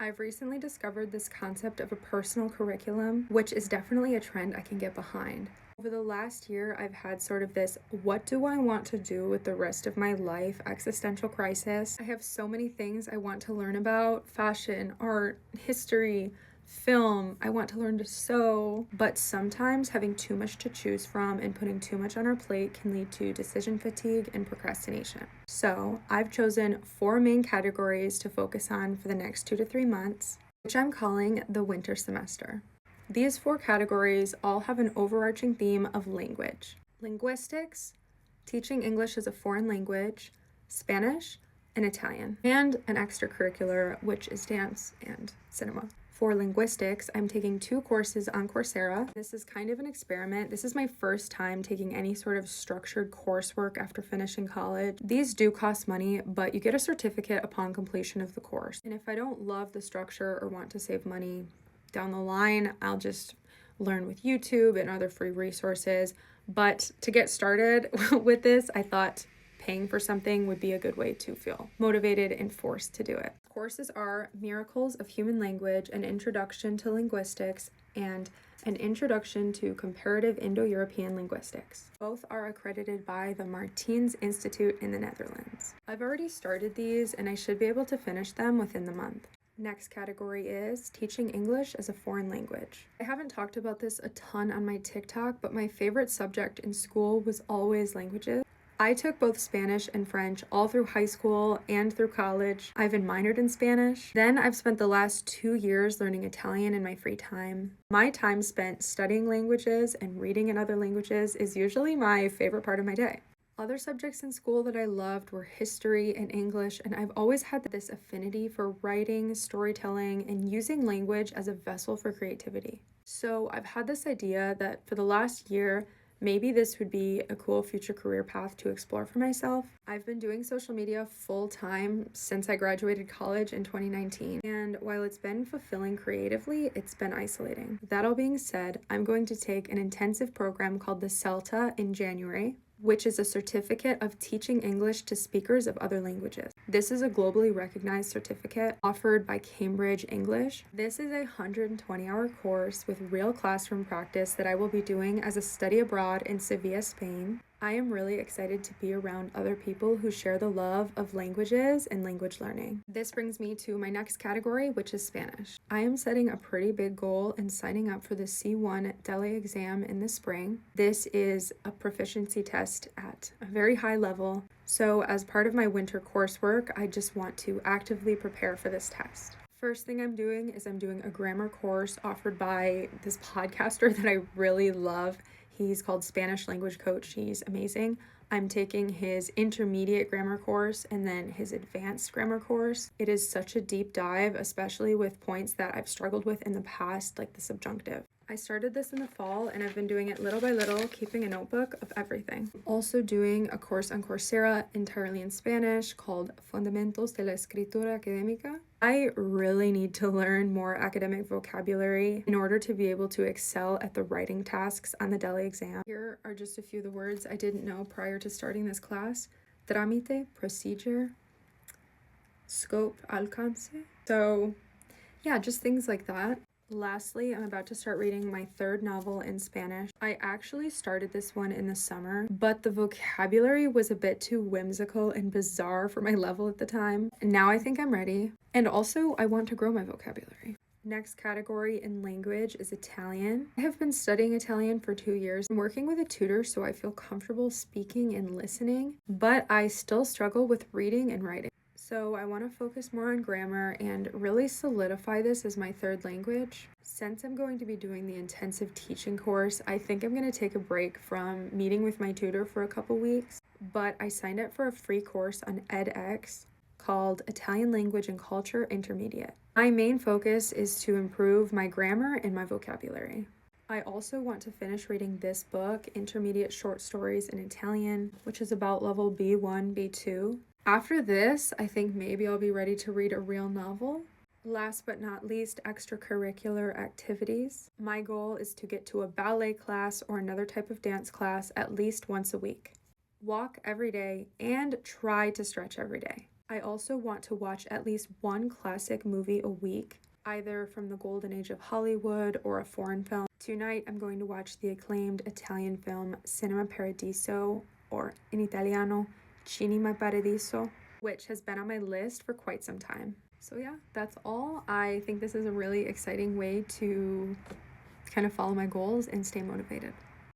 I've recently discovered this concept of a personal curriculum, which is definitely a trend I can get behind. Over the last year, I've had sort of this what do I want to do with the rest of my life existential crisis. I have so many things I want to learn about: fashion, art, history, film. I want to learn to sew, but sometimes having too much to choose from and putting too much on our plate can lead to decision fatigue and procrastination. So I've chosen 4 main categories to focus on for the next 2 to 3 months, which I'm calling the winter semester. These 4 categories all have an overarching theme of language: linguistics, teaching English as a foreign language, Spanish, and Italian, and an extracurricular, which is dance and cinema. For linguistics, I'm taking 2 courses on Coursera. This is kind of an experiment. This is my first time taking any sort of structured coursework after finishing college. These do cost money, but you get a certificate upon completion of the course. And if I don't love the structure or want to save money down the line, I'll just learn with YouTube and other free resources. But to get started with this, I thought paying for something would be a good way to feel motivated and forced to do it. Courses are Miracles of Human Language, an Introduction to Linguistics, and an Introduction to Comparative Indo-European Linguistics. Both are accredited by the Martins Institute in the Netherlands. I've already started these and I should be able to finish them within the month. Next category is teaching English as a foreign language. I haven't talked about this a ton on my TikTok, but my favorite subject in school was always languages. I took both Spanish and French all through high school and through college. I've been minored in Spanish. Then I've spent the last 2 years learning Italian in my free time. My time spent studying languages and reading in other languages is usually my favorite part of my day. Other subjects in school that I loved were history and English, and I've always had this affinity for writing, storytelling, and using language as a vessel for creativity. So I've had this idea that for the last year, maybe this would be a cool future career path to explore for myself. I've been doing social media full time since I graduated college in 2019, and while it's been fulfilling creatively, it's been isolating. That all being said, I'm going to take an intensive program called the CELTA in January, which is a certificate of teaching English to speakers of other languages. This is a globally recognized certificate offered by Cambridge English. This is a 120-hour course with real classroom practice that I will be doing as a study abroad in Sevilla, Spain. I am really excited to be around other people who share the love of languages and language learning. This brings me to my next category, which is Spanish. I am setting a pretty big goal and signing up for the C1 DELE exam in the spring. This is a proficiency test at a very high level. So as part of my winter coursework, I just want to actively prepare for this test. First thing I'm doing is I'm doing a grammar course offered by this podcaster that I really love. He's called Spanish Language Coach. He's amazing. I'm taking his intermediate grammar course and then his advanced grammar course. It is such a deep dive, especially with points that I've struggled with in the past, like the subjunctive. I started this in the fall and I've been doing it little by little, keeping a notebook of everything. Also doing a course on Coursera entirely in Spanish called Fundamentos de la Escritura Académica. I really need to learn more academic vocabulary in order to be able to excel at the writing tasks on the DELE exam. Here are just a few of the words I didn't know prior to starting this class: trámite, procedure, scope, alcance. So yeah, just things like that. Lastly, I'm about to start reading my 3rd novel in Spanish. I actually started this one in the summer, but the vocabulary was a bit too whimsical and bizarre for my level at the time. Now I think I'm ready. And also, I want to grow my vocabulary. Next category in language is Italian. I have been studying Italian for 2 years. I'm working with a tutor, so I feel comfortable speaking and listening, but I still struggle with reading and writing. So I want to focus more on grammar and really solidify this as my 3rd language. Since I'm going to be doing the intensive teaching course, I think I'm going to take a break from meeting with my tutor for a couple weeks, but I signed up for a free course on edX called Italian Language and Culture Intermediate. My main focus is to improve my grammar and my vocabulary. I also want to finish reading this book, Intermediate Short Stories in Italian, which is about level B1, B2. After this, I think maybe I'll be ready to read a real novel. Last but not least, extracurricular activities. My goal is to get to a ballet class or another type of dance class at least once a week. Walk every day and try to stretch every day. I also want to watch at least one classic movie a week, either from the golden age of Hollywood or a foreign film. Tonight, I'm going to watch the acclaimed Italian film Cinema Paradiso, or in Italiano, Cinema Paradiso, which has been on my list for quite some time. So yeah, that's all. I think this is a really exciting way to kind of follow my goals and stay motivated.